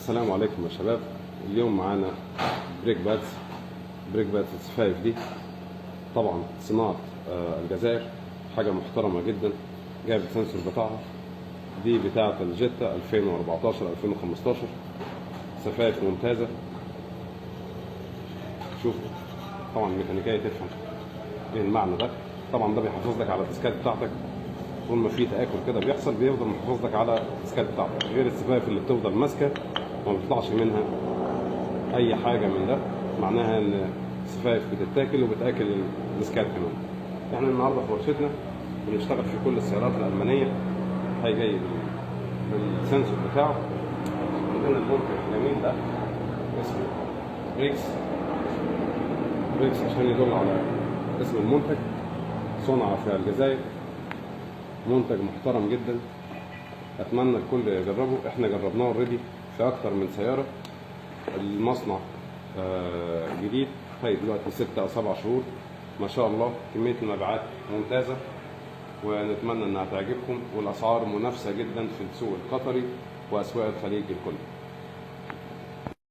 السلام عليكم يا شباب. اليوم معانا بريك بادز السفايف دي طبعا صناعة الجزائر، حاجة محترمة جدا. جايب السنسور بتاعها، دي بتاعة الجيتا 2014 2015، سفايف ممتازة. شوفوا طبعا الميكانيكية تفهم ايه المعنى ده. طبعا ده بيحافظ لك على الديسكات بتاعتك، طول ما في تآكل كده بيحصل بيفضل محافظ لك على الديسكات بتاعتك، غير السفايف اللي بتفضل ماسكة وما بيطلعش منها اي حاجه من ده. معناها ان السفايف بتتاكل وبتاكل الديسكات كمان. احنا النهارده في ورشتنا بنشتغل في كل السيارات الالمانيه. هي جاي بالسنسور بتاعه. عندنا المنتج الجميل ده اسمه بريكس عشان يدل على اسم المنتج. صنع في الجزائر، منتج محترم جدا، اتمنى الكل يجربه. احنا جربناه اوريدي في اكتر من سياره. المصنع جديد، طيب دلوقتي 6 أو 7 شهور ما شاء الله. كمية المبيعات ممتازة ونتمنى انها تعجبكم، والاسعار منافسة جدا في السوق القطري واسواق الخليج الكل.